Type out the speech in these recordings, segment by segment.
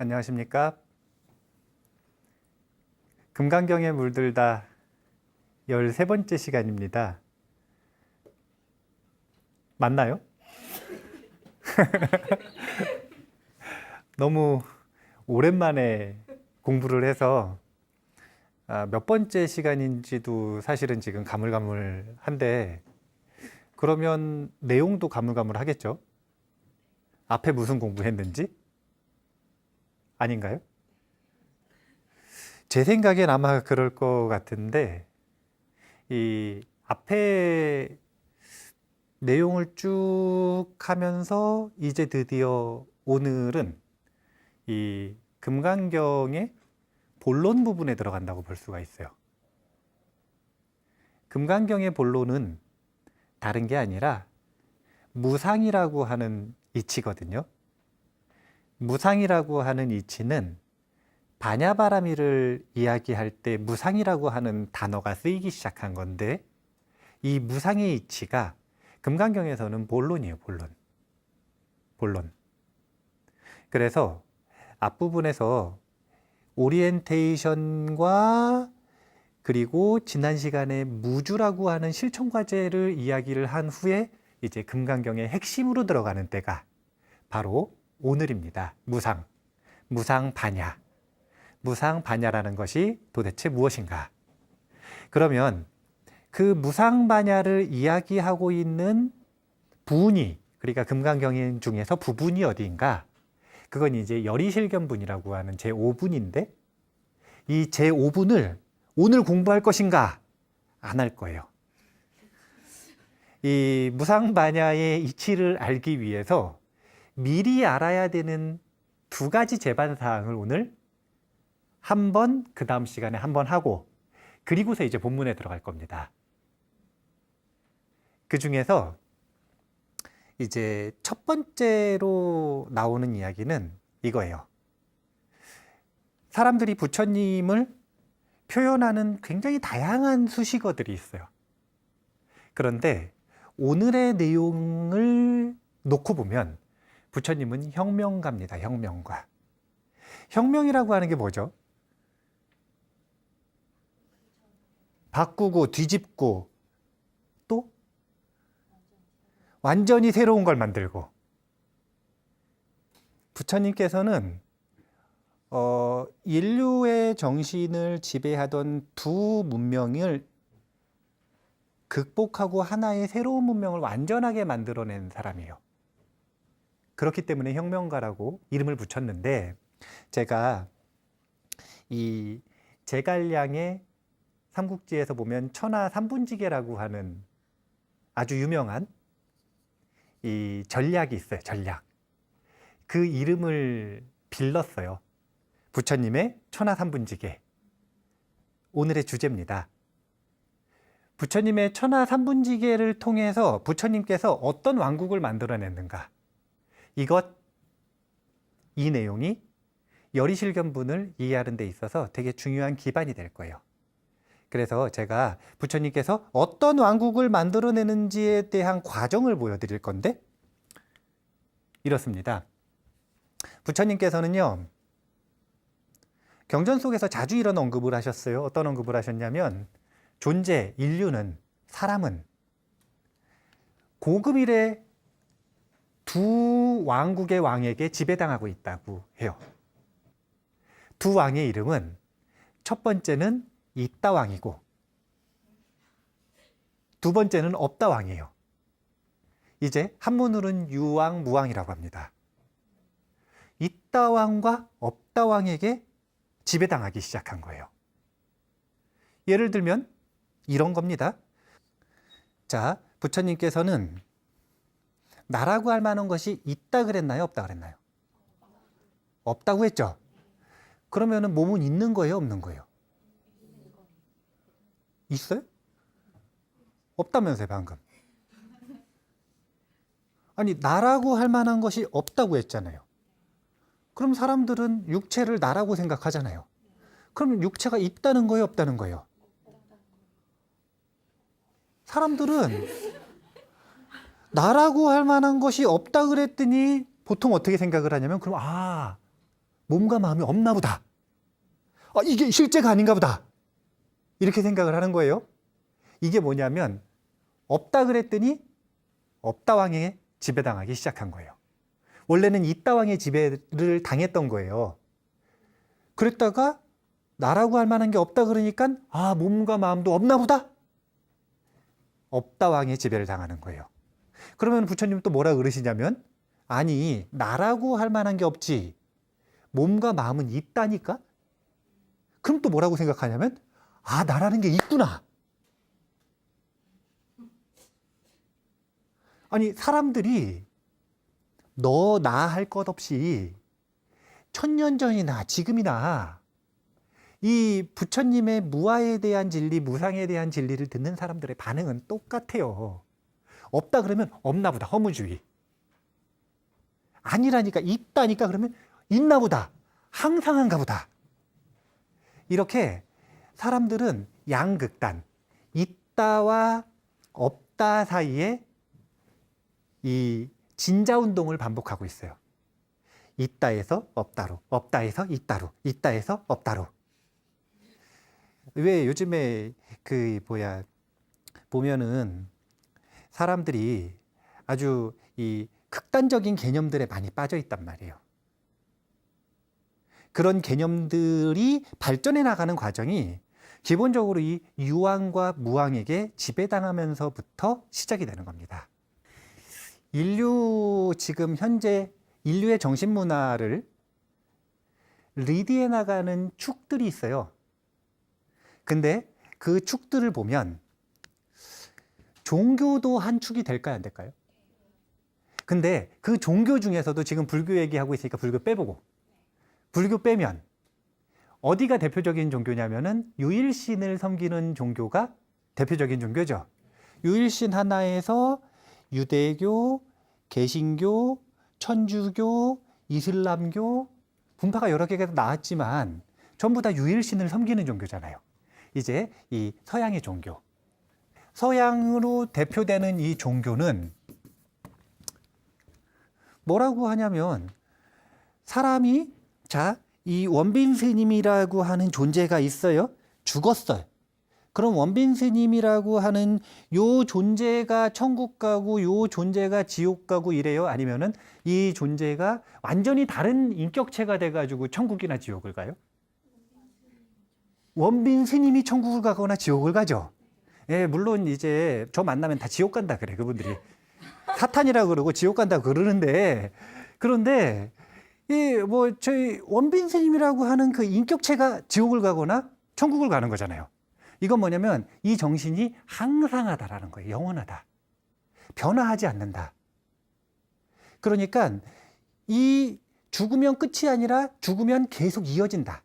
안녕하십니까? 금강경에 물들다 13번째 시간입니다. 맞나요? 너무 오랜만에 공부를 해서 몇 번째 시간인지도 사실은 지금 가물가물한데, 그러면 내용도 가물가물하겠죠? 앞에 무슨 공부했는지? 아닌가요? 제 생각엔 아마 그럴 것 같은데, 이 앞에 내용을 쭉 하면서 이제 드디어 오늘은 이 금강경의 본론 부분에 들어간다고 볼 수가 있어요. 금강경의 본론은 다른 게 아니라 무상이라고 하는 이치거든요. 무상이라고 하는 이치는 바냐바라미를 이야기할 때 무상이라고 하는 단어가 쓰이기 시작한 건데, 이 무상의 이치가 금강경에서는 본론이에요. 본론. 그래서 앞부분에서 오리엔테이션과 그리고 지난 시간에 무주라고 하는 실천과제를 이야기를 한 후에 이제 금강경의 핵심으로 들어가는 때가 바로 오늘입니다. 무상바냐. 무상바냐라는 것이 도대체 무엇인가? 그러면 그 무상바냐를 이야기하고 있는 부분이, 그러니까 금강경 중에서 부분이 어디인가? 그건 이제 열이실견분이라고 하는 제5분인데, 이 제5분을 오늘 공부할 것인가? 안 할 거예요. 이 무상바냐의 이치를 알기 위해서 미리 알아야 되는 두 가지 제반사항을 오늘 한 번, 그 다음 시간에 한 번 하고, 그리고서 이제 본문에 들어갈 겁니다. 그 중에서 이제 첫 번째로 나오는 이야기는 이거예요. 사람들이 부처님을 표현하는 굉장히 다양한 수식어들이 있어요. 그런데 오늘의 내용을 놓고 보면 부처님은 혁명가입니다. 혁명가. 혁명이라고 하는 게 뭐죠? 바꾸고 뒤집고 또 완전히 새로운 걸 만들고. 부처님께서는 인류의 정신을 지배하던 두 문명을 극복하고 하나의 새로운 문명을 완전하게 만들어낸 사람이에요. 그렇기 때문에 혁명가라고 이름을 붙였는데, 제가 이 제갈량의 삼국지에서 보면 천하 삼분지계라고 하는 아주 유명한 이 전략이 있어요. 전략. 그 이름을 빌렀어요. 부처님의 천하 삼분지계. 오늘의 주제입니다. 부처님의 천하 삼분지계를 통해서 부처님께서 어떤 왕국을 만들어냈는가. 이 내용이 열이실견분을 이해하는 데 있어서 되게 중요한 기반이 될 거예요. 그래서 제가 부처님께서 어떤 왕국을 만들어내는지에 대한 과정을 보여드릴 건데, 이렇습니다. 부처님께서는요, 경전 속에서 자주 이런 언급을 하셨어요. 어떤 언급을 하셨냐면, 인류는, 사람은 고금 이래 두 왕국의 왕에게 지배당하고 있다고 해요. 두 왕의 이름은 첫 번째는 있다왕이고 두 번째는 없다왕이에요. 이제 한문으로는 유왕, 무왕이라고 합니다. 있다왕과 없다왕에게 지배당하기 시작한 거예요. 예를 들면 이런 겁니다. 자, 부처님께서는 나라고 할 만한 것이 있다 그랬나요? 없다 그랬나요? 없다고 했죠? 그러면은 몸은 있는 거예요? 없는 거예요? 있어요? 없다면서요, 방금. 아니, 나라고 할 만한 것이 없다고 했잖아요. 그럼 사람들은 육체를 나라고 생각하잖아요. 그럼 육체가 있다는 거예요, 없다는 거예요? 사람들은 나라고 할 만한 것이 없다 그랬더니 보통 어떻게 생각을 하냐면, 그럼 몸과 마음이 없나 보다. 이게 실제가 아닌가 보다. 이렇게 생각을 하는 거예요. 이게 뭐냐면 없다 그랬더니 없다왕에 지배당하기 시작한 거예요. 원래는 있다왕의 지배를 당했던 거예요. 그랬다가 나라고 할 만한 게 없다 그러니까 몸과 마음도 없나 보다. 없다왕의 지배를 당하는 거예요. 그러면 부처님 또 뭐라 그러시냐면 아니 나라고 할 만한 게 없지 몸과 마음은 있다니까? 그럼 또 뭐라고 생각하냐면 나라는 게 있구나. 아니 사람들이 너 나 할 것 없이 1000년 전이나 지금이나 이 부처님의 무아에 대한 진리, 무상에 대한 진리를 듣는 사람들의 반응은 똑같아요. 없다 그러면 없나 보다, 허무주의. 아니라니까, 있다니까 그러면 있나 보다, 항상한가 보다. 이렇게 사람들은 양극단, 있다와 없다 사이에 이 진자운동을 반복하고 있어요. 있다에서 없다로, 없다에서 있다로, 있다에서 없다로. 왜 요즘에 보면은 사람들이 아주 이 극단적인 개념들에 많이 빠져 있단 말이에요. 그런 개념들이 발전해 나가는 과정이 기본적으로 이 유왕과 무왕에게 지배당하면서부터 시작이 되는 겁니다. 지금 현재 인류의 정신문화를 리드해 나가는 축들이 있어요. 근데 그 축들을 보면 종교도 한 축이 될까요, 안 될까요? 근데 그 종교 중에서도 지금 불교 얘기하고 있으니까 불교 빼보고, 불교 빼면 어디가 대표적인 종교냐면은 유일신을 섬기는 종교가 대표적인 종교죠. 유일신 하나에서 유대교, 개신교, 천주교, 이슬람교, 분파가 여러 개가 나왔지만 전부 다 유일신을 섬기는 종교잖아요. 이제 이 서양의 종교, 서양으로 대표되는 이 종교는 뭐라고 하냐면 사람이 이 원빈 스님이라고 하는 존재가 있어요. 죽었어요. 그럼 원빈 스님이라고 하는 요 존재가 천국 가고 요 존재가 지옥 가고 이래요? 아니면은 이 존재가 완전히 다른 인격체가 돼가지고 천국이나 지옥을 가요? 원빈 스님이 천국을 가거나 지옥을 가죠. 예, 물론 이제 저 만나면 다 지옥 간다 그래, 그분들이. 사탄이라고 그러고 지옥 간다고 그러는데, 그런데 저희 원빈 스님이라고 하는 그 인격체가 지옥을 가거나 천국을 가는 거잖아요. 이건 뭐냐면 이 정신이 항상하다라는 거예요. 영원하다. 변화하지 않는다. 그러니까 이 죽으면 끝이 아니라 죽으면 계속 이어진다.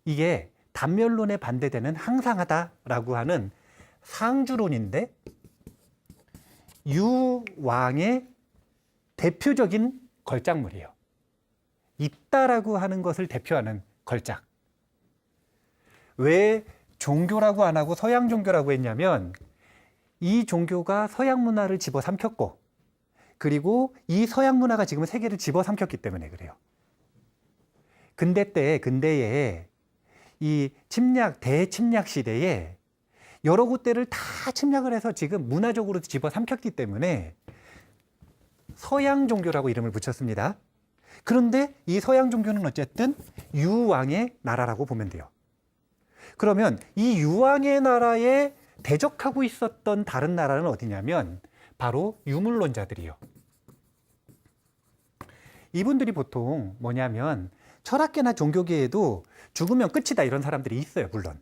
이게 단멸론에 반대되는 항상하다라고 하는 상주론인데 유왕의 대표적인 걸작물이에요. 있다라고 하는 것을 대표하는 걸작. 왜 종교라고 안 하고 서양 종교라고 했냐면 이 종교가 서양 문화를 집어삼켰고 그리고 이 서양 문화가 지금 세계를 집어삼켰기 때문에 그래요. 근대에 이 대침략 시대에 여러 곳들을 다 침략을 해서 지금 문화적으로 집어삼켰기 때문에 서양 종교라고 이름을 붙였습니다. 그런데 이 서양 종교는 어쨌든 유왕의 나라라고 보면 돼요. 그러면 이 유왕의 나라에 대적하고 있었던 다른 나라는 어디냐면 바로 유물론자들이요. 이분들이 보통 뭐냐면 철학계나 종교계에도 죽으면 끝이다 이런 사람들이 있어요, 물론.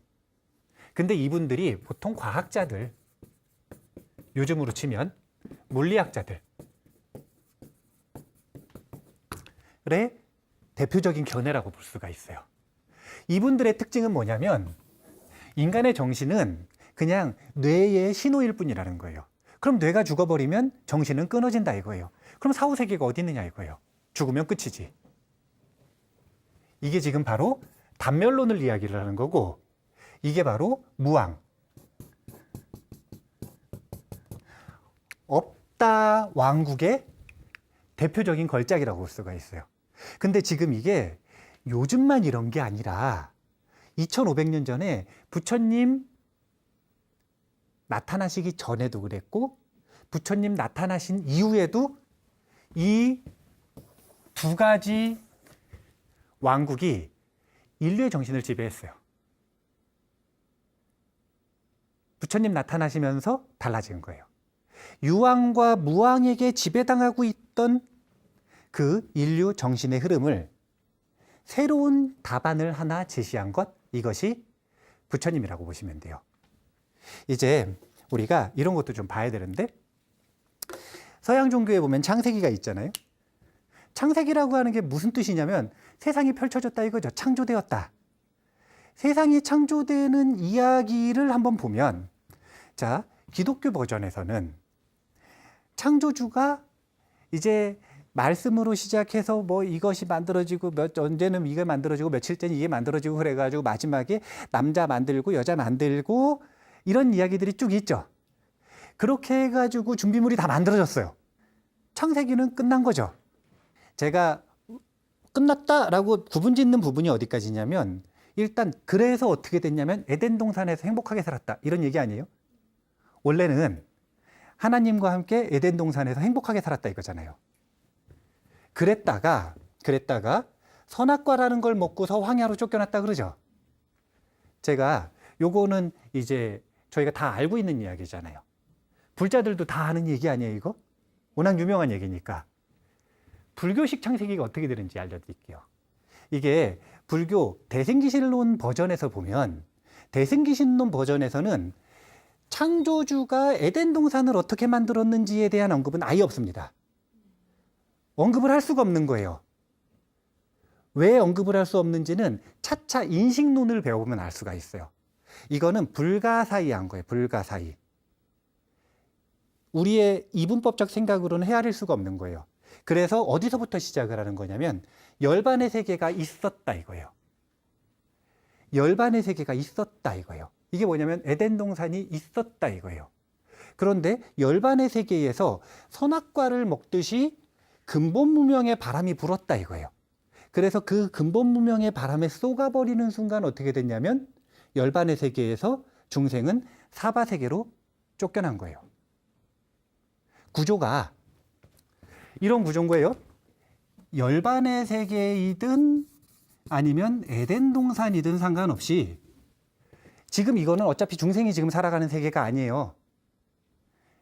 근데 이분들이 보통 과학자들, 요즘으로 치면 물리학자들의 대표적인 견해라고 볼 수가 있어요. 이분들의 특징은 뭐냐면 인간의 정신은 그냥 뇌의 신호일 뿐이라는 거예요. 그럼 뇌가 죽어버리면 정신은 끊어진다 이거예요. 그럼 사후세계가 어디 있느냐 이거예요. 죽으면 끝이지. 이게 지금 바로 단멸론을 이야기를 하는 거고 이게 바로 무왕. 없다 왕국의 대표적인 걸작이라고 볼 수가 있어요. 근데 지금 이게 요즘만 이런 게 아니라 2500년 전에 부처님 나타나시기 전에도 그랬고 부처님 나타나신 이후에도 이 두 가지 왕국이 인류의 정신을 지배했어요. 부처님 나타나시면서 달라진 거예요. 유왕과 무왕에게 지배당하고 있던 그 인류 정신의 흐름을 새로운 답안을 하나 제시한 것, 이것이 부처님이라고 보시면 돼요. 이제 우리가 이런 것도 좀 봐야 되는데, 서양 종교에 보면 창세기가 있잖아요. 창세기라고 하는 게 무슨 뜻이냐면 세상이 펼쳐졌다 이거죠. 창조되었다. 세상이 창조되는 이야기를 한번 보면, 자, 기독교 버전에서는 창조주가 이제 말씀으로 시작해서 뭐 이것이 만들어지고 언제는 이게 만들어지고 며칠째는 이게 만들어지고 그래가지고 마지막에 남자 만들고 여자 만들고 이런 이야기들이 쭉 있죠. 그렇게 해가지고 준비물이 다 만들어졌어요. 창세기는 끝난 거죠. 제가 끝났다라고 구분 짓는 부분이 어디까지냐면, 일단 그래서 어떻게 됐냐면 에덴 동산에서 행복하게 살았다 이런 얘기 아니에요? 원래는 하나님과 함께 에덴 동산에서 행복하게 살았다 이거잖아요. 그랬다가 선악과라는 걸 먹고서 황야로 쫓겨났다 그러죠. 제가 요거는 이제 저희가 다 알고 있는 이야기잖아요. 불자들도 다 아는 얘기 아니에요, 이거? 워낙 유명한 얘기니까. 불교식 창세기가 어떻게 되는지 알려드릴게요. 이게 불교 대승기신론 버전에서 보면, 대승기신론 버전에서는 창조주가 에덴 동산을 어떻게 만들었는지에 대한 언급은 아예 없습니다. 언급을 할 수가 없는 거예요. 왜 언급을 할 수 없는지는 차차 인식론을 배워보면 알 수가 있어요. 이거는 불가사의한 거예요. 불가사의. 우리의 이분법적 생각으로는 헤아릴 수가 없는 거예요. 그래서 어디서부터 시작을 하는 거냐면 열반의 세계가 있었다 이거예요. 열반의 세계가 있었다 이거예요. 이게 뭐냐면 에덴 동산이 있었다 이거예요. 그런데 열반의 세계에서 선악과를 먹듯이 근본 무명의 바람이 불었다 이거예요. 그래서 그 근본 무명의 바람에 쏘가버리는 순간 어떻게 됐냐면 열반의 세계에서 중생은 사바 세계로 쫓겨난 거예요. 구조가 이런 구조인 거예요. 열반의 세계이든 아니면 에덴 동산이든 상관없이 지금 이거는 어차피 중생이 지금 살아가는 세계가 아니에요.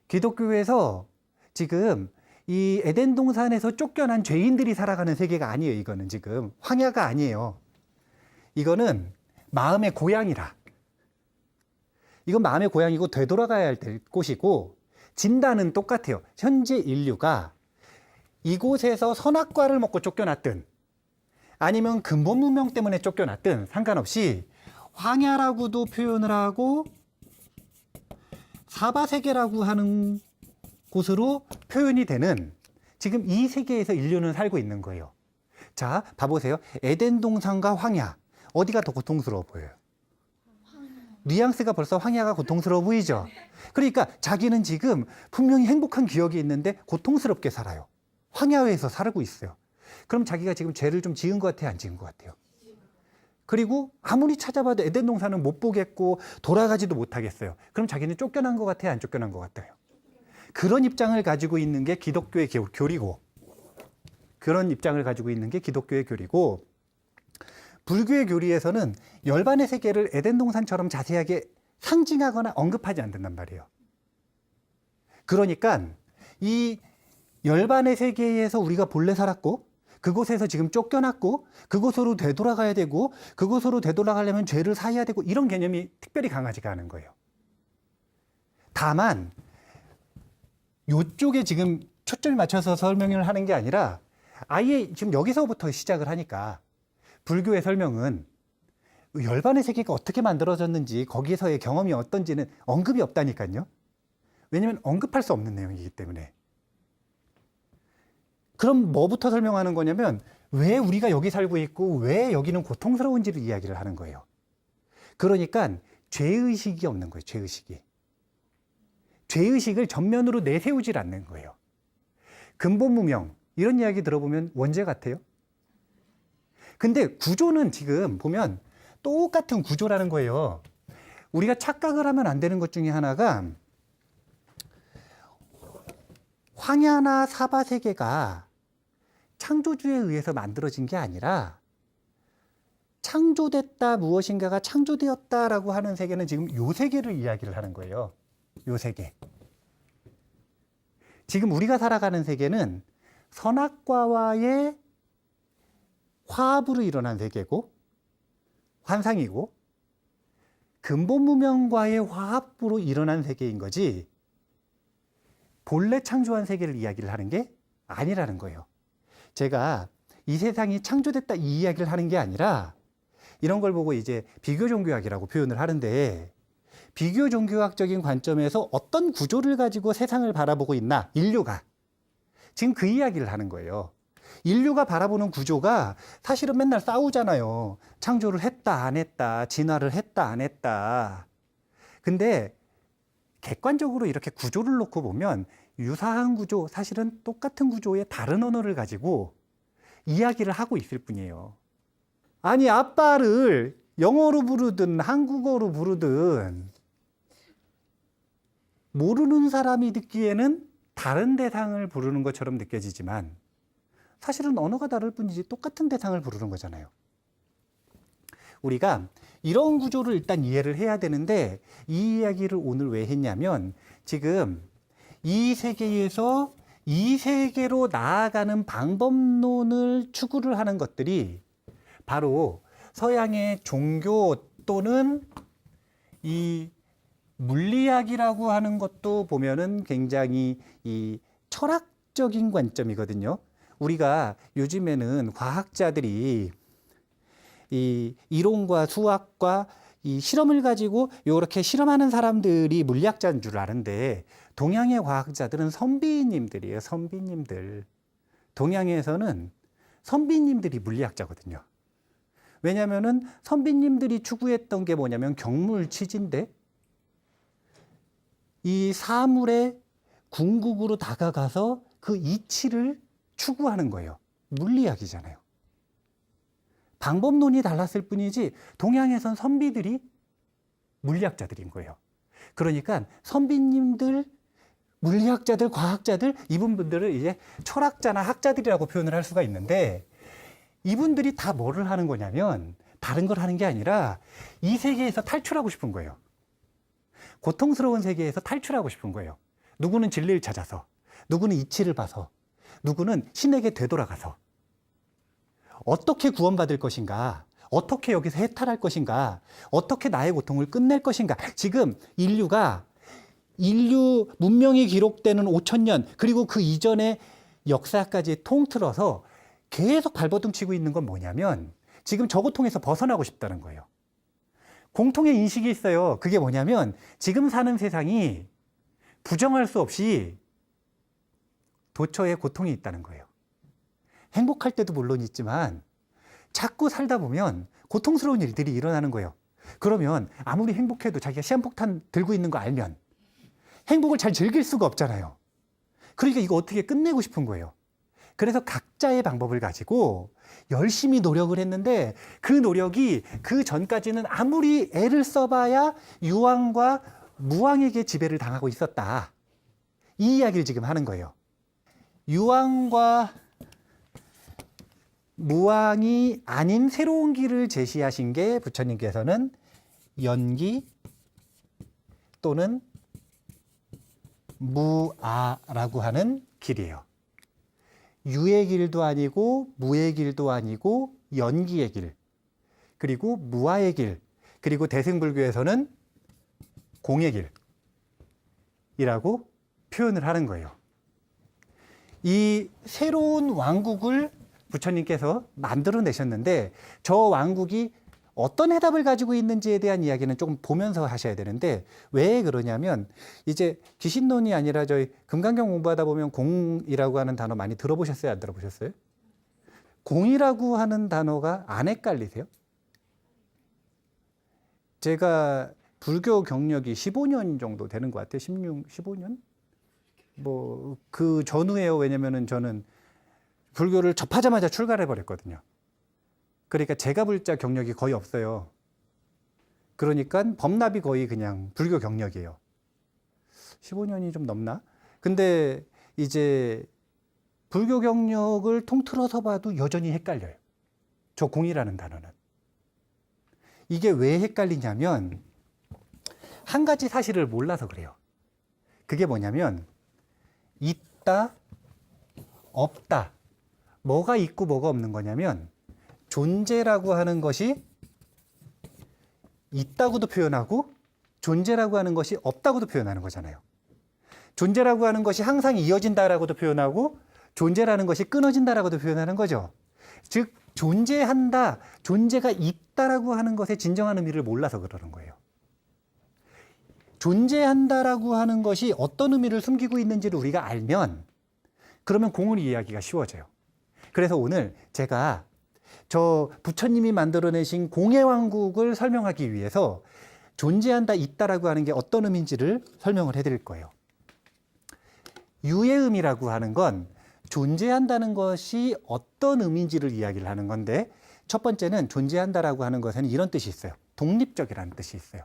기독교에서 지금 이 에덴 동산에서 쫓겨난 죄인들이 살아가는 세계가 아니에요. 이거는 지금 황야가 아니에요. 이거는 마음의 고향이라. 이건 마음의 고향이고 되돌아가야 할 곳이고, 진단은 똑같아요. 현재 인류가 이곳에서 선악과를 먹고 쫓겨났든 아니면 근본 문명 때문에 쫓겨났든 상관없이 황야라고도 표현을 하고 사바세계라고 하는 곳으로 표현이 되는 지금 이 세계에서 인류는 살고 있는 거예요. 자, 봐보세요. 에덴 동산과 황야, 어디가 더 고통스러워 보여요? 뉘앙스가 벌써 황야가 고통스러워 보이죠? 그러니까 자기는 지금 분명히 행복한 기억이 있는데 고통스럽게 살아요. 황야에서 살고 있어요. 그럼 자기가 지금 죄를 좀 지은 것 같아요? 안 지은 것 같아요? 그리고 아무리 찾아봐도 에덴 동산은 못 보겠고 돌아가지도 못하겠어요. 그럼 자기는 쫓겨난 것 같아요? 안 쫓겨난 것 같아요? 그런 입장을 가지고 있는 게 기독교의 교리고, 그런 입장을 가지고 있는 게 기독교의 교리고, 불교의 교리에서는 열반의 세계를 에덴 동산처럼 자세하게 상징하거나 언급하지 않는단 말이에요. 그러니까 이 열반의 세계에서 우리가 본래 살았고 그곳에서 지금 쫓겨났고 그곳으로 되돌아가야 되고 그곳으로 되돌아가려면 죄를 사해야 되고 이런 개념이 특별히 강하지가 않은 거예요. 다만 이쪽에 지금 초점을 맞춰서 설명을 하는 게 아니라 아예 지금 여기서부터 시작을 하니까 불교의 설명은 열반의 세계가 어떻게 만들어졌는지 거기에서의 경험이 어떤지는 언급이 없다니까요. 왜냐하면 언급할 수 없는 내용이기 때문에. 그럼 뭐부터 설명하는 거냐면 왜 우리가 여기 살고 있고 왜 여기는 고통스러운지를 이야기를 하는 거예요. 그러니까 죄의식이 없는 거예요. 죄의식이. 죄의식을 전면으로 내세우질 않는 거예요. 근본무명 이런 이야기 들어보면 원죄 같아요. 근데 구조는 지금 보면 똑같은 구조라는 거예요. 우리가 착각을 하면 안 되는 것 중에 하나가 황야나 사바 세계가 창조주에 의해서 만들어진 게 아니라 창조됐다, 무엇인가가 창조되었다라고 하는 세계는 지금 요 세계를 이야기를 하는 거예요. 요 세계. 지금 우리가 살아가는 세계는 선악과와의 화합으로 일어난 세계고 환상이고 근본 무명과의 화합으로 일어난 세계인 거지 본래 창조한 세계를 이야기를 하는 게 아니라는 거예요. 제가 이 세상이 창조됐다 이 이야기를 하는 게 아니라 이런 걸 보고 이제 비교 종교학이라고 표현을 하는데 비교 종교학적인 관점에서 어떤 구조를 가지고 세상을 바라보고 있나 인류가 지금 그 이야기를 하는 거예요. 인류가 바라보는 구조가 사실은 맨날 싸우잖아요. 창조를 했다 안 했다, 진화를 했다 안 했다. 근데 객관적으로 이렇게 구조를 놓고 보면 유사한 구조, 사실은 똑같은 구조의 다른 언어를 가지고 이야기를 하고 있을 뿐이에요. 아니, 아빠를 영어로 부르든 한국어로 부르든 모르는 사람이 듣기에는 다른 대상을 부르는 것처럼 느껴지지만 사실은 언어가 다를 뿐이지 똑같은 대상을 부르는 거잖아요. 우리가 이런 구조를 일단 이해를 해야 되는데 이 이야기를 오늘 왜 했냐면 지금 이 세계에서 이 세계로 나아가는 방법론을 추구를 하는 것들이 바로 서양의 종교 또는 이 물리학이라고 하는 것도 보면은 굉장히 이 철학적인 관점이거든요. 우리가 요즘에는 과학자들이 이 이론과 수학과 이 실험을 가지고 이렇게 실험하는 사람들이 물리학자인 줄 아는데 동양의 과학자들은 선비님들이에요. 선비님들. 동양에서는 선비님들이 물리학자거든요. 왜냐하면은 선비님들이 추구했던 게 뭐냐면 경물치진데 이 사물의 궁극으로 다가가서 그 이치를 추구하는 거예요. 물리학이잖아요. 방법론이 달랐을 뿐이지 동양에선 선비들이 물리학자들인 거예요. 그러니까 선비님들, 물리학자들, 과학자들 이분들을 이제 철학자나 학자들이라고 표현을 할 수가 있는데 이분들이 다 뭐를 하는 거냐면 다른 걸 하는 게 아니라 이 세계에서 탈출하고 싶은 거예요. 고통스러운 세계에서 탈출하고 싶은 거예요. 누구는 진리를 찾아서, 누구는 이치를 봐서, 누구는 신에게 되돌아가서 어떻게 구원받을 것인가, 어떻게 여기서 해탈할 것인가, 어떻게 나의 고통을 끝낼 것인가. 지금 인류 문명이 기록되는 5,000년 그리고 그 이전의 역사까지 통틀어서 계속 발버둥 치고 있는 건 뭐냐면 지금 저 고통에서 벗어나고 싶다는 거예요. 공통의 인식이 있어요. 그게 뭐냐면 지금 사는 세상이 부정할 수 없이 도처에 고통이 있다는 거예요. 행복할 때도 물론 있지만 자꾸 살다 보면 고통스러운 일들이 일어나는 거예요. 그러면 아무리 행복해도 자기가 시한폭탄 들고 있는 거 알면 행복을 잘 즐길 수가 없잖아요. 그러니까 이거 어떻게 끝내고 싶은 거예요. 그래서 각자의 방법을 가지고 열심히 노력을 했는데 그 노력이 그 전까지는 아무리 애를 써봐야 유황과 무황에게 지배를 당하고 있었다. 이 이야기를 지금 하는 거예요. 유황과 무황이 아닌 새로운 길을 제시하신 게 부처님께서는 연기 또는 무아라고 하는 길이에요. 유의 길도 아니고 무의 길도 아니고 연기의 길, 그리고 무아의 길, 그리고 대승불교에서는 공의 길이라고 표현을 하는 거예요. 이 새로운 왕국을 부처님께서 만들어내셨는데 저 왕국이 어떤 해답을 가지고 있는지에 대한 이야기는 조금 보면서 하셔야 되는데 왜 그러냐면 이제 귀신론이 아니라 저희 금강경 공부하다 보면 공이라고 하는 단어 많이 들어보셨어요? 안 들어보셨어요? 공이라고 하는 단어가 안 헷갈리세요? 제가 불교 경력이 15년 정도 되는 것 같아요. 15년? 뭐 그 전후에요. 왜냐면은 저는 불교를 접하자마자 출가를 해버렸거든요. 그러니까 제가불자 경력이 거의 없어요. 그러니까 법납이 거의 그냥 불교 경력이에요. 15년이 좀 넘나? 근데 이제 불교 경력을 통틀어서 봐도 여전히 헷갈려요. 저 공이라는 단어는. 이게 왜 헷갈리냐면 한 가지 사실을 몰라서 그래요. 그게 뭐냐면 있다, 없다. 뭐가 있고 뭐가 없는 거냐면 존재라고 하는 것이 있다고도 표현하고 존재라고 하는 것이 없다고도 표현하는 거잖아요. 존재라고 하는 것이 항상 이어진다라고도 표현하고 존재라는 것이 끊어진다라고도 표현하는 거죠. 즉 존재한다, 존재가 있다라고 하는 것의 진정한 의미를 몰라서 그러는 거예요. 존재한다라고 하는 것이 어떤 의미를 숨기고 있는지를 우리가 알면 그러면 공을 이해하기가 쉬워져요. 그래서 오늘 제가 저 부처님이 만들어내신 공의 왕국을 설명하기 위해서 존재한다, 있다라고 하는 게 어떤 의미인지를 설명을 해드릴 거예요. 유의 의미라고 하는 건 존재한다는 것이 어떤 의미인지를 이야기를 하는 건데 첫 번째는 존재한다라고 하는 것에는 이런 뜻이 있어요. 독립적이라는 뜻이 있어요.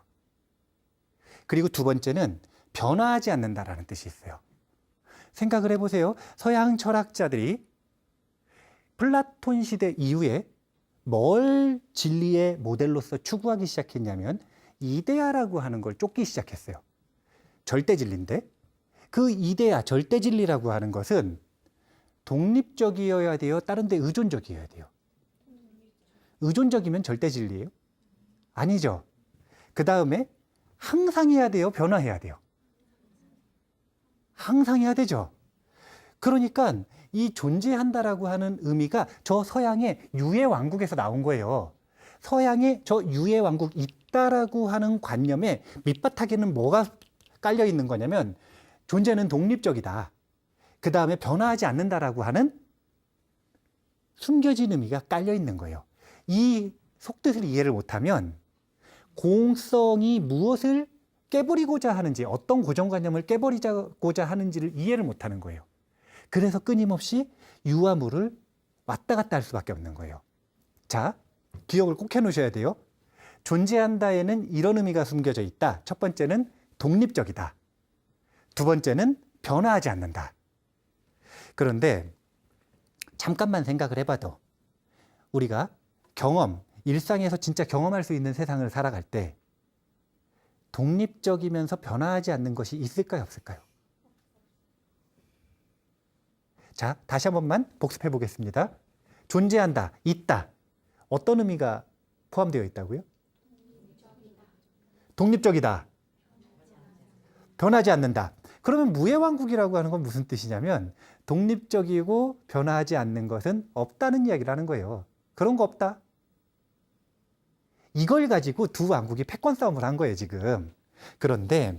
그리고 두 번째는 변화하지 않는다라는 뜻이 있어요. 생각을 해보세요. 서양 철학자들이 플라톤 시대 이후에 뭘 진리의 모델로서 추구하기 시작했냐면 이데아라고 하는 걸 쫓기 시작했어요. 절대 진리인데 그 이데아, 절대 진리라고 하는 것은 독립적이어야 돼요? 다른 데 의존적이어야 돼요? 의존적이면 절대 진리예요? 아니죠. 그 다음에 항상 해야 돼요? 변화해야 돼요? 항상 해야 되죠. 그러니까 이 존재한다라고 하는 의미가 저 서양의 유의 왕국에서 나온 거예요. 서양의 저 유의 왕국 있다라고 하는 관념에 밑바닥에는 뭐가 깔려 있는 거냐면 존재는 독립적이다. 그 다음에 변화하지 않는다라고 하는 숨겨진 의미가 깔려 있는 거예요. 이 속뜻을 이해를 못하면 공성이 무엇을 깨버리고자 하는지, 어떤 고정관념을 깨버리고자 하는지를 이해를 못하는 거예요. 그래서 끊임없이 유와 무를 왔다 갔다 할 수밖에 없는 거예요. 자, 기억을 꼭 해놓으셔야 돼요. 존재한다에는 이런 의미가 숨겨져 있다. 첫 번째는 독립적이다. 두 번째는 변화하지 않는다. 그런데 잠깐만 생각을 해봐도 우리가 경험, 일상에서 진짜 경험할 수 있는 세상을 살아갈 때 독립적이면서 변화하지 않는 것이 있을까요, 없을까요? 자, 다시 한 번만 복습해 보겠습니다. 존재한다, 있다. 어떤 의미가 포함되어 있다고요? 독립적이다. 변하지 않는다. 그러면 무의 왕국이라고 하는 건 무슨 뜻이냐면 독립적이고 변화하지 않는 것은 없다는 이야기를 하는 거예요. 그런 거 없다. 이걸 가지고 두 왕국이 패권 싸움을 한 거예요, 지금. 그런데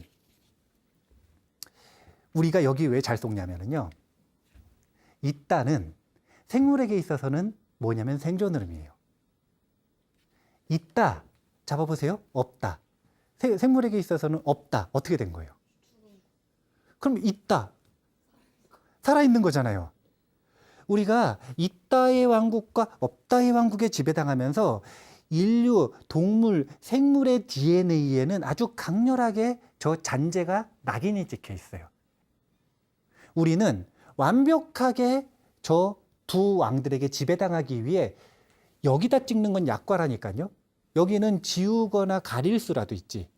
우리가 여기 왜 잘 속냐면요. 있다는 생물에게 있어서는 뭐냐면 생존 의미예요. 있다. 잡아보세요. 없다. 생물에게 있어서는 없다. 어떻게 된 거예요? 그럼 있다. 살아있는 거잖아요. 우리가 있다의 왕국과 없다의 왕국에 지배당하면서 인류, 동물, 생물의 DNA에는 아주 강렬하게 저 잔재가 낙인이 찍혀 있어요. 우리는 완벽하게 저 두 왕들에게 지배당하기 위해 여기다 찍는 건 약과라니까요. 여기는 지우거나 가릴 수라도 있지.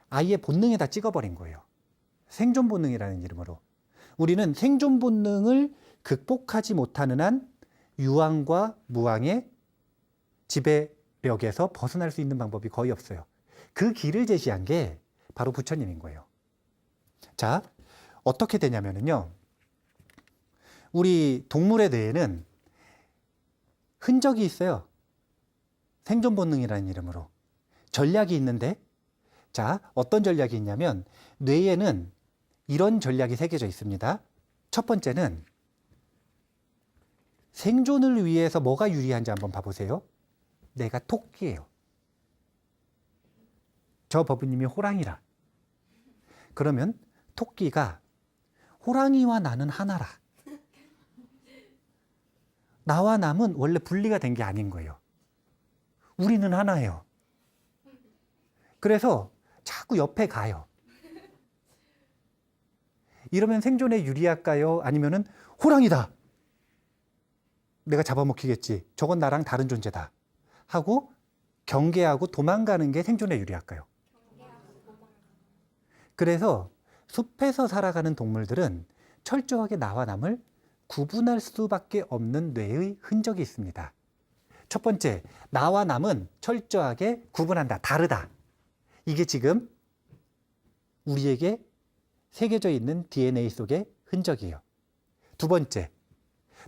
아예 본능에다 찍어버린 거예요. 생존 본능이라는 이름으로. 우리는 생존 본능을 극복하지 못하는 한 유왕과 무왕의 지배력에서 벗어날 수 있는 방법이 거의 없어요. 그 길을 제시한 게 바로 부처님인 거예요. 자, 어떻게 되냐면요. 우리 동물의 뇌에는 흔적이 있어요. 생존 본능이라는 이름으로. 전략이 있는데, 자, 어떤 전략이 있냐면, 뇌에는 이런 전략이 새겨져 있습니다. 첫 번째는 생존을 위해서 뭐가 유리한지 한번 봐보세요. 내가 토끼예요. 저 법부님이 호랑이라. 그러면 토끼가 호랑이와 나는 하나라. 나와 남은 원래 분리가 된 게 아닌 거예요. 우리는 하나예요. 그래서 자꾸 옆에 가요. 이러면 생존에 유리할까요? 아니면은 호랑이다. 내가 잡아먹히겠지. 저건 나랑 다른 존재다. 하고 경계하고 도망가는 게 생존에 유리할까요? 그래서 숲에서 살아가는 동물들은 철저하게 나와 남을 구분할 수밖에 없는 뇌의 흔적이 있습니다. 첫 번째, 나와 남은 철저하게 구분한다. 다르다. 이게 지금 우리에게 새겨져 있는 DNA 속의 흔적이에요. 두 번째,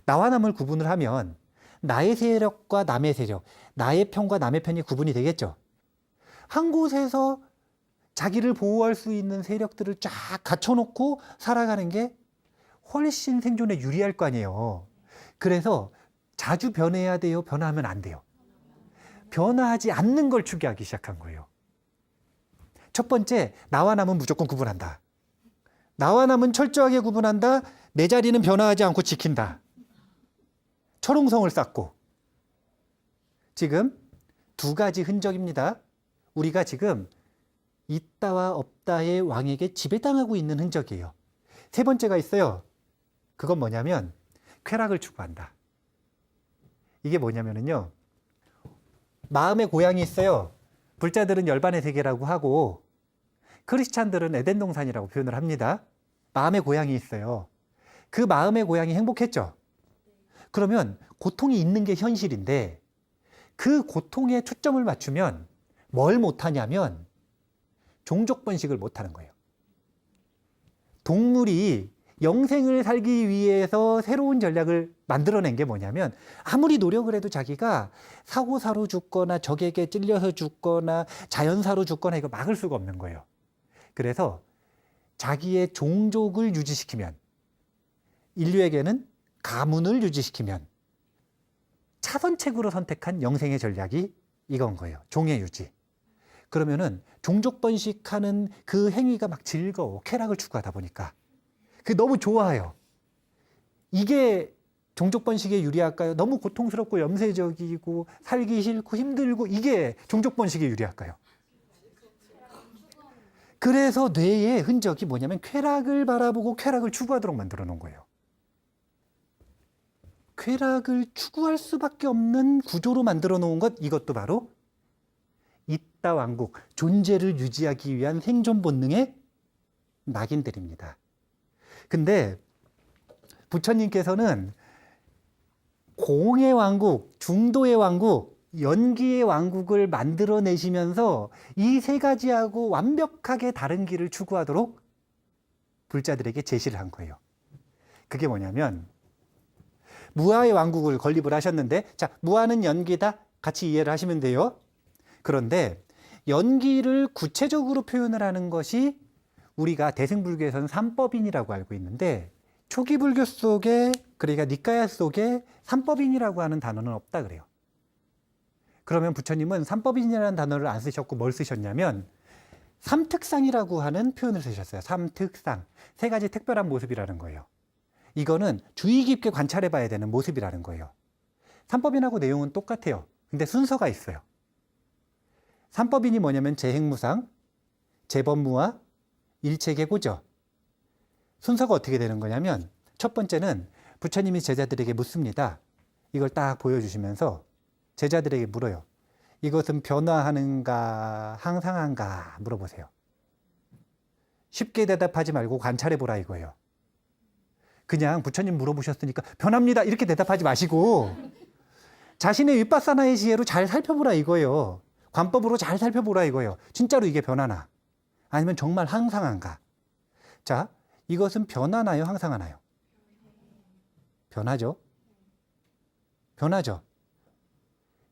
나와 남을 구분을 하면 나의 세력과 남의 세력, 나의 편과 남의 편이 구분이 되겠죠. 한 곳에서 자기를 보호할 수 있는 세력들을 쫙 갖춰놓고 살아가는 게 훨씬 생존에 유리할 거 아니에요. 그래서 자주 변해야 돼요? 변화하면 안 돼요? 변화하지 않는 걸 추구하기 시작한 거예요. 첫 번째, 나와 남은 무조건 구분한다. 나와 남은 철저하게 구분한다. 내 자리는 변화하지 않고 지킨다. 철옹성을 쌓고. 지금 두 가지 흔적입니다. 우리가 지금 있다와 없다의 왕에게 지배당하고 있는 흔적이에요. 세 번째가 있어요. 그건 뭐냐면 쾌락을 추구한다. 이게 뭐냐면요. 마음의 고향이 있어요. 불자들은 열반의 세계라고 하고 크리스찬들은 에덴 동산이라고 표현을 합니다. 마음의 고향이 있어요. 그 마음의 고향이 행복했죠. 그러면 고통이 있는 게 현실인데 그 고통에 초점을 맞추면 뭘 못하냐면 종족 번식을 못하는 거예요. 동물이 영생을 살기 위해서 새로운 전략을 만들어낸 게 뭐냐면 아무리 노력을 해도 자기가 사고사로 죽거나 적에게 찔려서 죽거나 자연사로 죽거나 이거 막을 수가 없는 거예요. 그래서 자기의 종족을 유지시키면 인류에게는 가문을 유지시키면 차선책으로 선택한 영생의 전략이 이건 거예요. 종의 유지. 그러면은 종족 번식하는 그 행위가 막 즐거워. 쾌락을 추구하다 보니까. 그게 너무 좋아요. 이게 종족 번식에 유리할까요? 너무 고통스럽고 염세적이고 살기 싫고 힘들고 이게 종족 번식에 유리할까요? 그래서 뇌의 흔적이 뭐냐면 쾌락을 바라보고 쾌락을 추구하도록 만들어 놓은 거예요. 쾌락을 추구할 수밖에 없는 구조로 만들어 놓은 것, 이것도 바로 있다 왕국, 존재를 유지하기 위한 생존 본능의 낙인들입니다. 근데 부처님께서는 공의 왕국, 중도의 왕국, 연기의 왕국을 만들어내시면서 이 세 가지하고 완벽하게 다른 길을 추구하도록 불자들에게 제시를 한 거예요. 그게 뭐냐면 무아의 왕국을 건립을 하셨는데, 자, 무아는 연기다. 같이 이해를 하시면 돼요. 그런데 연기를 구체적으로 표현을 하는 것이 우리가 대승불교에서는 삼법인이라고 알고 있는데 초기 불교 속에, 그러니까 니까야 속에 삼법인이라고 하는 단어는 없다 그래요. 그러면 부처님은 삼법인이라는 단어를 안 쓰셨고 뭘 쓰셨냐면 삼특상이라고 하는 표현을 쓰셨어요. 삼특상. 세 가지 특별한 모습이라는 거예요. 이거는 주의 깊게 관찰해 봐야 되는 모습이라는 거예요. 삼법인하고 내용은 똑같아요. 근데 순서가 있어요. 삼법인이 뭐냐면 재행무상, 재법무화, 일체계고죠. 순서가 어떻게 되는 거냐면 첫 번째는 부처님이 제자들에게 묻습니다. 이걸 딱 보여주시면서 제자들에게 물어요. 이것은 변화하는가 항상한가 물어보세요. 쉽게 대답하지 말고 관찰해 보라 이거예요. 그냥 부처님 물어보셨으니까 변합니다 이렇게 대답하지 마시고 자신의 윗바사나의 지혜로 잘 살펴보라 이거예요. 관법으로 잘 살펴보라 이거예요. 진짜로 이게 변하나? 아니면 정말 항상한가? 자, 이것은 변하나요? 항상하나요? 변하죠? 변하죠?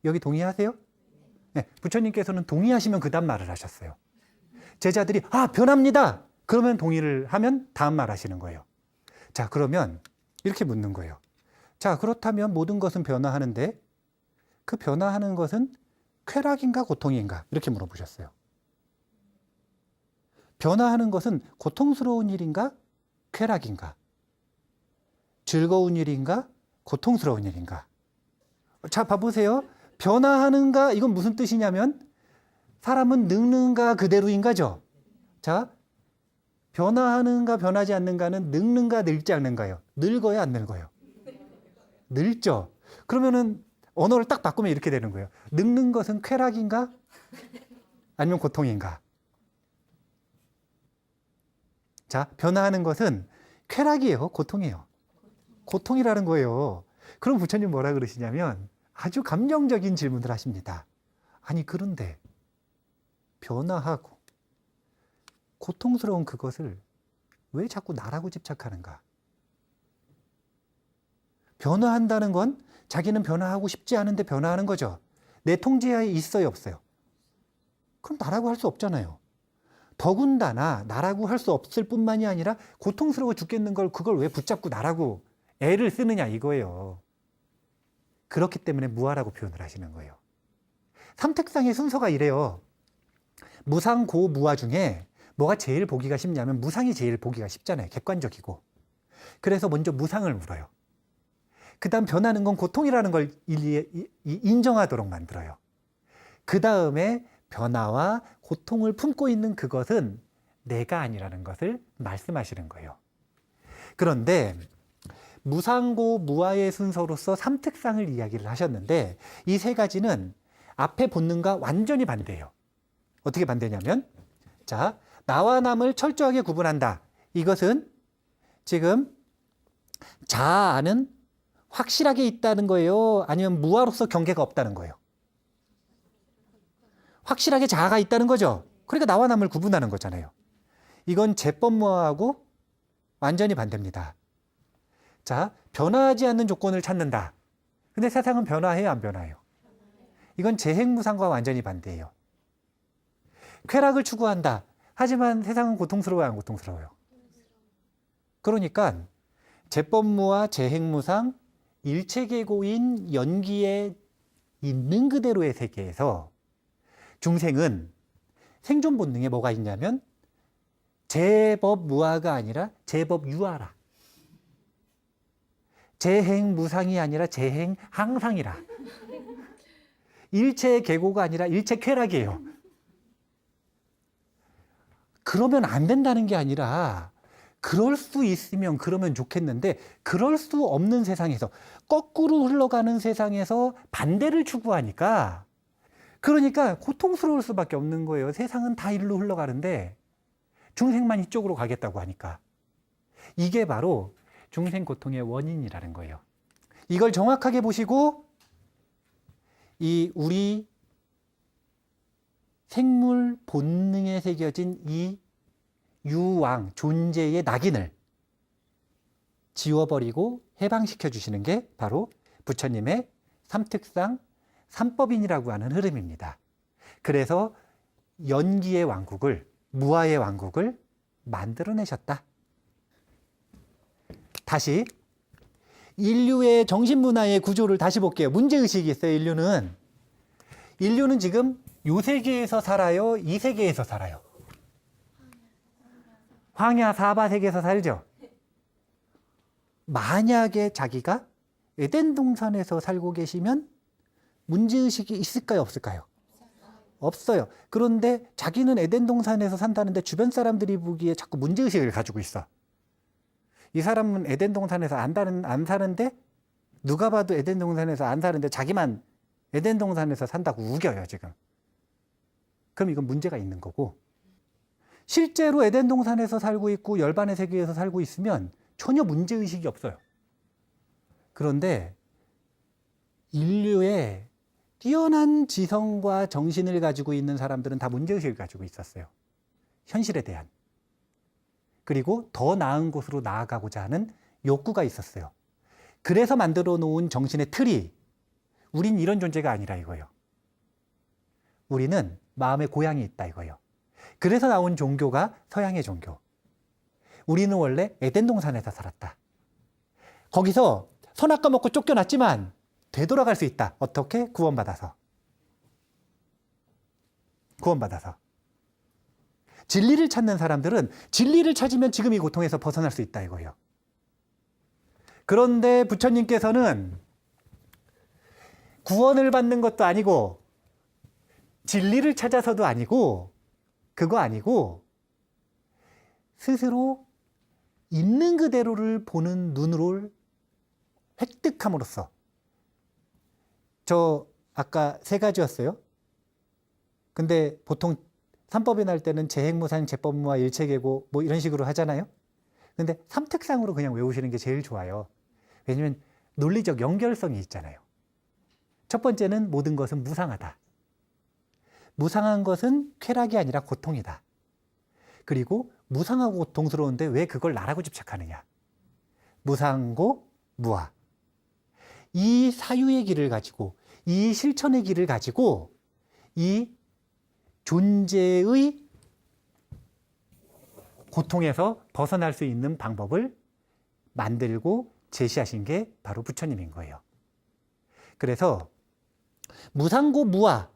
여기 동의하세요? 네, 부처님께서는 동의하시면 그 다음 말을 하셨어요. 제자들이 변합니다. 그러면 동의를 하면 다음 말 하시는 거예요. 자, 그러면 이렇게 묻는 거예요. 자, 그렇다면 모든 것은 변화하는데 그 변화하는 것은 쾌락인가 고통인가? 이렇게 물어보셨어요. 변화하는 것은 고통스러운 일인가? 쾌락인가? 즐거운 일인가? 고통스러운 일인가? 자, 봐보세요. 변화하는가, 이건 무슨 뜻이냐면 사람은 늙는가 그대로인가죠. 자, 변화하는가 변하지 않는가는 늙는가 늙지 않는가요? 늙어요, 안 늙어요? 늙죠. 그러면은 언어를 딱 바꾸면 이렇게 되는 거예요. 늙는 것은 쾌락인가? 아니면 고통인가? 자, 변화하는 것은 쾌락이에요, 고통이에요? 고통이라는 거예요. 그럼 부처님 뭐라 그러시냐면 아주 감정적인 질문을 하십니다. 아니, 그런데 변화하고 고통스러운 그것을 왜 자꾸 나라고 집착하는가? 변화한다는 건 자기는 변화하고 싶지 않은데 변화하는 거죠. 내 통제하에 있어요, 없어요? 그럼 나라고 할 수 없잖아요. 더군다나 나라고 할 수 없을 뿐만이 아니라 고통스러워 죽겠는 걸 그걸 왜 붙잡고 나라고 애를 쓰느냐 이거예요. 그렇기 때문에 무아라고 표현을 하시는 거예요. 삼택상의 순서가 이래요. 무상, 고, 무아 중에 뭐가 제일 보기가 쉽냐면 무상이 제일 보기가 쉽잖아요. 객관적이고. 그래서 먼저 무상을 물어요. 그 다음 변하는 건 고통이라는 걸 인정하도록 만들어요. 그 다음에 변화와 고통을 품고 있는 그것은 내가 아니라는 것을 말씀하시는 거예요. 그런데 무상고 무아의 순서로서 삼특상을 이야기를 하셨는데 이 세 가지는 앞의 본능과 완전히 반대예요. 어떻게 반대냐면, 자, 나와 남을 철저하게 구분한다. 이것은 지금 자아는 확실하게 있다는 거예요? 아니면 무아로서 경계가 없다는 거예요? 확실하게 자아가 있다는 거죠. 그러니까 나와 남을 구분하는 거잖아요. 이건 제법무아하고 완전히 반대입니다. 자, 변화하지 않는 조건을 찾는다. 근데 세상은 변화해요, 안 변화해요? 이건 재행무상과 완전히 반대예요. 쾌락을 추구한다. 하지만 세상은 고통스러워요, 안 고통스러워요? 그러니까 제법무아, 재행무상, 일체계고인 연기에 있는 그대로의 세계에서 중생은 생존 본능에 뭐가 있냐면 제법무아가 아니라 제법유아라. 재행무상이 아니라 재행항상이라. 일체계고가 아니라 일체쾌락이에요. 그러면 안 된다는 게 아니라 그럴 수 있으면 그러면 좋겠는데 그럴 수 없는 세상에서 거꾸로 흘러가는 세상에서 반대를 추구하니까 그러니까 고통스러울 수밖에 없는 거예요. 세상은 다 일로 흘러가는데 중생만 이쪽으로 가겠다고 하니까. 이게 바로 중생 고통의 원인이라는 거예요. 이걸 정확하게 보시고 이 우리 생물 본능에 새겨진 이 유왕, 존재의 낙인을 지워버리고 해방시켜 주시는 게 바로 부처님의 삼특상 삼법인이라고 하는 흐름입니다. 그래서 연기의 왕국을, 무아의 왕국을 만들어내셨다. 다시 인류의 정신문화의 구조를 다시 볼게요. 문제의식이 있어요, 인류는 지금 요 세계에서 살아요, 이 세계에서 살아요? 황야 사바 세계에서 살죠. 만약에 자기가 에덴 동산에서 살고 계시면 문제의식이 있을까요, 없을까요? 없어요. 그런데 자기는 에덴 동산에서 산다는데 주변 사람들이 보기에 자꾸 문제의식을 가지고 있어. 이 사람은 에덴 동산에서 안 사는데 누가 봐도 에덴 동산에서 안 사는데 자기만 에덴 동산에서 산다고 우겨요, 지금. 그럼 이건 문제가 있는 거고, 실제로 에덴 동산에서 살고 있고 열반의 세계에서 살고 있으면 전혀 문제의식이 없어요. 그런데 인류의 뛰어난 지성과 정신을 가지고 있는 사람들은 다 문제의식을 가지고 있었어요. 현실에 대한. 그리고 더 나은 곳으로 나아가고자 하는 욕구가 있었어요. 그래서 만들어 놓은 정신의 틀이 우린 이런 존재가 아니라 이거예요. 우리는 마음의 고향이 있다 이거예요. 그래서 나온 종교가 서양의 종교. 우리는 원래 에덴 동산에서 살았다. 거기서 선악과 먹고 쫓겨났지만 되돌아갈 수 있다. 어떻게? 구원받아서. 진리를 찾는 사람들은 진리를 찾으면 지금 이 고통에서 벗어날 수 있다 이거예요. 그런데 부처님께서는 구원을 받는 것도 아니고 진리를 찾아서도 아니고 그거 아니고 스스로 있는 그대로를 보는 눈으로 획득함으로써 저 아까 세 가지였어요. 근데 보통 삼법이 날 때는 재행무상, 재법무와 일체계고 뭐 이런 식으로 하잖아요. 근데 삼특상으로 그냥 외우시는 게 제일 좋아요. 왜냐면 논리적 연결성이 있잖아요. 첫 번째는 모든 것은 무상하다. 무상한 것은 쾌락이 아니라 고통이다. 그리고 무상하고 고통스러운데 왜 그걸 나라고 집착하느냐. 무상고 무아. 이 사유의 길을 가지고 이 실천의 길을 가지고 이 존재의 고통에서 벗어날 수 있는 방법을 만들고 제시하신 게 바로 부처님인 거예요. 그래서 무상고 무아.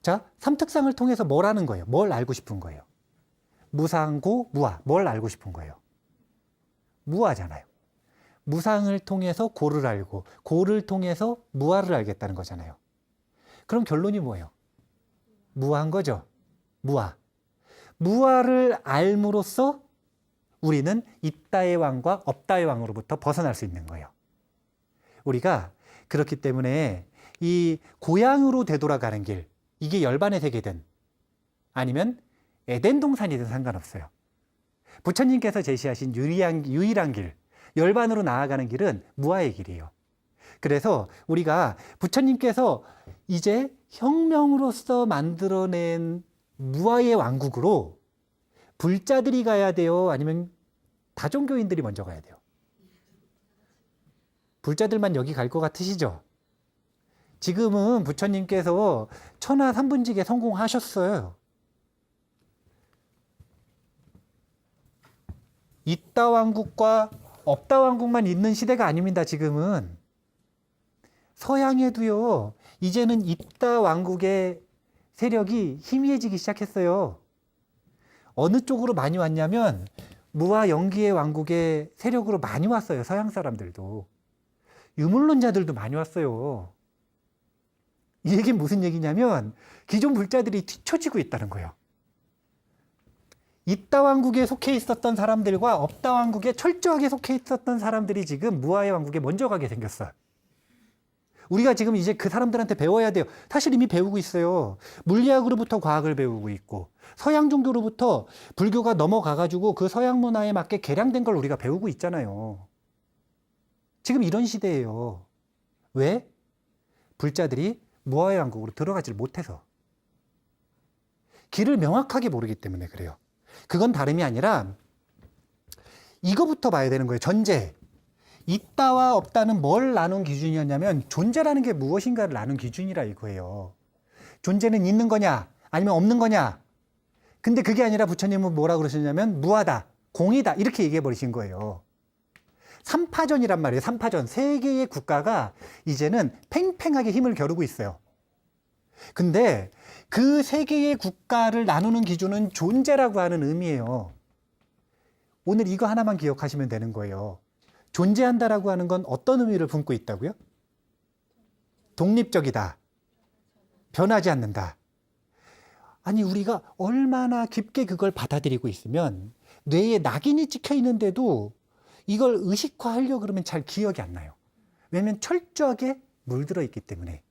자, 삼특상을 통해서 뭘 하는 거예요? 뭘 알고 싶은 거예요? 무상고 무아. 뭘 알고 싶은 거예요? 무아잖아요. 무상을 통해서 고를 알고 고를 통해서 무아를 알겠다는 거잖아요. 그럼 결론이 뭐예요? 무아한 거죠. 무아. 무아를 알므로써 우리는 있다의 왕과 없다의 왕으로부터 벗어날 수 있는 거예요. 우리가 그렇기 때문에 이 고향으로 되돌아가는 길, 이게 열반의 세계든 아니면 에덴 동산이든 상관없어요. 부처님께서 제시하신 유일한 길, 열반으로 나아가는 길은 무아의 길이에요. 그래서 우리가 부처님께서 이제 혁명으로서 만들어낸 무아의 왕국으로 불자들이 가야 돼요? 아니면 다종교인들이 먼저 가야 돼요? 불자들만 여기 갈 것 같으시죠? 지금은 부처님께서 천하 삼분직에 성공하셨어요. 있다 왕국과 없다 왕국만 있는 시대가 아닙니다. 지금은 서양에도요, 이제는 있다 왕국의 세력이 희미해지기 시작했어요. 어느 쪽으로 많이 왔냐면 무아 영기의 왕국의 세력으로 많이 왔어요. 서양 사람들도. 유물론자들도 많이 왔어요. 이 얘기는 무슨 얘기냐면 기존 불자들이 뒤처지고 있다는 거예요. 있다 왕국에 속해 있었던 사람들과 없다 왕국에 철저하게 속해 있었던 사람들이 지금 무아의 왕국에 먼저 가게 생겼어요. 우리가 지금 이제 그 사람들한테 배워야 돼요. 사실 이미 배우고 있어요. 물리학으로부터 과학을 배우고 있고 서양 종교로부터 불교가 넘어가가지고 그 서양 문화에 맞게 개량된 걸 우리가 배우고 있잖아요. 지금 이런 시대예요. 왜? 불자들이 무아의 왕국으로 들어가질 못해서. 길을 명확하게 모르기 때문에 그래요. 그건 다름이 아니라 이거부터 봐야 되는 거예요. 전제. 있다와 없다는 뭘 나눈 기준이었냐면 존재라는 게 무엇인가를 나눈 기준이라 이거예요. 존재는 있는 거냐 아니면 없는 거냐. 근데 그게 아니라 부처님은 뭐라 그러셨냐면 무하다, 공이다 이렇게 얘기해 버리신 거예요. 삼파전이란 말이에요. 삼파전. 세 개의 국가가 이제는 팽팽하게 힘을 겨루고 있어요. 근데 그 세 개의 국가를 나누는 기준은 존재라고 하는 의미예요. 오늘 이거 하나만 기억하시면 되는 거예요. 존재한다라고 하는 건 어떤 의미를 품고 있다고요? 독립적이다. 변하지 않는다. 아니 우리가 얼마나 깊게 그걸 받아들이고 있으면 뇌에 낙인이 찍혀 있는데도 이걸 의식화하려고 그러면 잘 기억이 안 나요. 왜냐하면 철저하게 물들어 있기 때문에.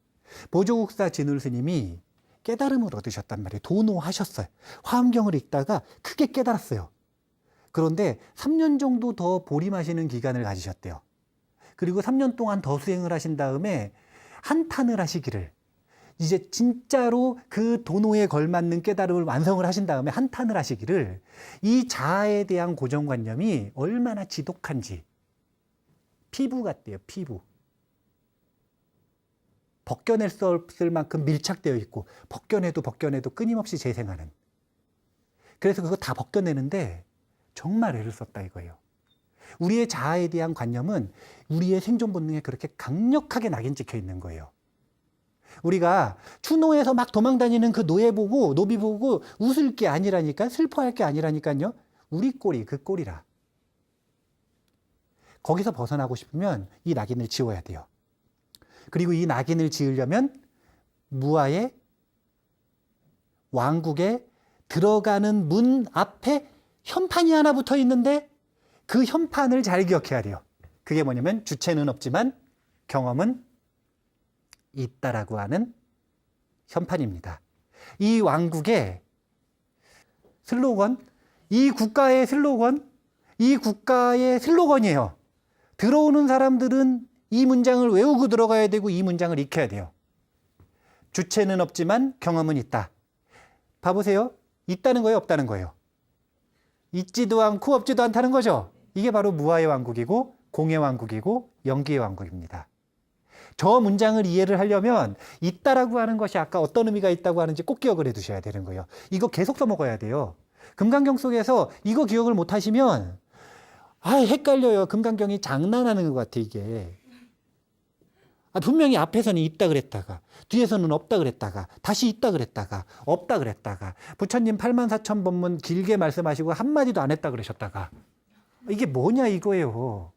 보조국사 진울 스님이 깨달음을 얻으셨단 말이에요. 도노하셨어요. 화엄경을 읽다가 크게 깨달았어요. 그런데 3년 정도 더 보림하시는 기간을 가지셨대요. 그리고 3년 동안 더 수행을 하신 다음에 한탄을 하시기를, 이제 진짜로 그 도노에 걸맞는 깨달음을 완성을 하신 다음에 한탄을 하시기를, 이 자아에 대한 고정관념이 얼마나 지독한지. 피부 같대요. 피부. 벗겨낼 수 없을 만큼 밀착되어 있고 벗겨내도 끊임없이 재생하는. 그래서 그거 다 벗겨내는데 정말 애를 썼다 이거예요. 우리의 자아에 대한 관념은 우리의 생존 본능에 그렇게 강력하게 낙인 찍혀 있는 거예요. 우리가 추노에서 막 도망다니는 그 노비 보고 웃을 게 아니라니까, 슬퍼할 게 아니라니까요. 우리 꼴이 그 꼴이라. 거기서 벗어나고 싶으면 이 낙인을 지워야 돼요. 그리고 이 낙인을 지으려면 무아의 왕국에 들어가는 문 앞에 현판이 하나 붙어 있는데 그 현판을 잘 기억해야 돼요. 그게 뭐냐면 주체는 없지만 경험은 있다라고 하는 현판입니다. 이 왕국의 슬로건, 이 국가의 슬로건이에요. 들어오는 사람들은 이 문장을 외우고 들어가야 되고 이 문장을 익혀야 돼요. 주체는 없지만 경험은 있다. 봐보세요. 있다는 거예요, 없다는 거예요? 있지도 않고 없지도 않다는 거죠. 이게 바로 무아의 왕국이고 공의 왕국이고 영기의 왕국입니다. 저 문장을 이해를 하려면 있다라고 하는 것이 아까 어떤 의미가 있다고 하는지 꼭 기억을 해 두셔야 되는 거예요. 이거 계속 써먹어야 돼요. 금강경 속에서 이거 기억을 못 하시면 헷갈려요. 금강경이 장난하는 것 같아, 이게. 분명히 앞에서는 있다 그랬다가 뒤에서는 없다 그랬다가 다시 있다 그랬다가 없다 그랬다가 부처님 84,000번문 길게 말씀하시고 한마디도 안 했다 그러셨다가 이게 뭐냐 이거예요.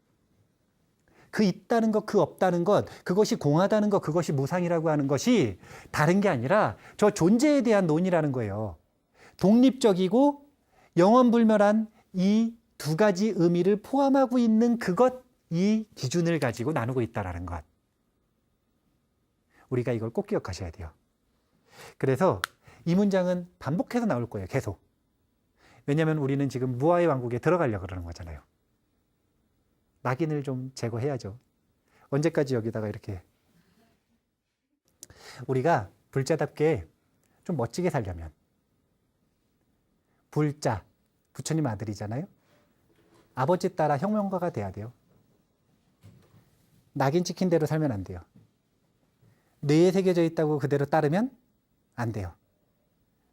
그 있다는 것, 그 없다는 것, 그것이 공하다는 것, 그것이 무상이라고 하는 것이 다른 게 아니라 저 존재에 대한 논의라는 거예요. 독립적이고 영원불멸한 이 두 가지 의미를 포함하고 있는 그것, 이 기준을 가지고 나누고 있다는 것. 우리가 이걸 꼭 기억하셔야 돼요. 그래서 이 문장은 반복해서 나올 거예요. 계속. 왜냐하면 우리는 지금 무아의 왕국에 들어가려고 그러는 거잖아요. 낙인을 좀 제거해야죠. 언제까지 여기다가 이렇게. 우리가 불자답게 좀 멋지게 살려면 불자, 부처님 아들이잖아요. 아버지 따라 혁명가가 돼야 돼요. 낙인 찍힌 대로 살면 안 돼요. 뇌에 새겨져 있다고 그대로 따르면 안 돼요.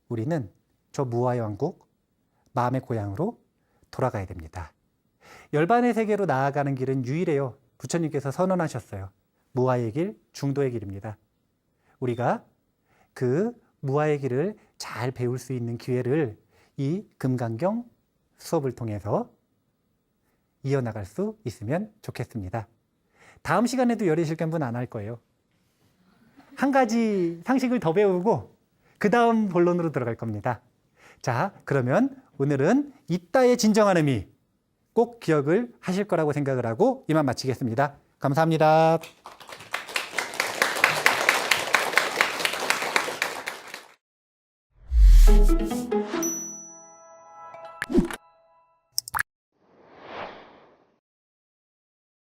우리는 저 무아의 왕국, 마음의 고향으로 돌아가야 됩니다. 열반의 세계로 나아가는 길은 유일해요. 부처님께서 선언하셨어요. 무아의 길, 중도의 길입니다. 우리가 그 무아의 길을 잘 배울 수 있는 기회를 이 금강경 수업을 통해서 이어나갈 수 있으면 좋겠습니다. 다음 시간에도 열애실견분 안 할 거예요. 한 가지 상식을 더 배우고 그 다음 본론으로 들어갈 겁니다. 자, 그러면 오늘은 있다의 진정한 의미 꼭 기억을 하실 거라고 생각을 하고 이만 마치겠습니다. 감사합니다.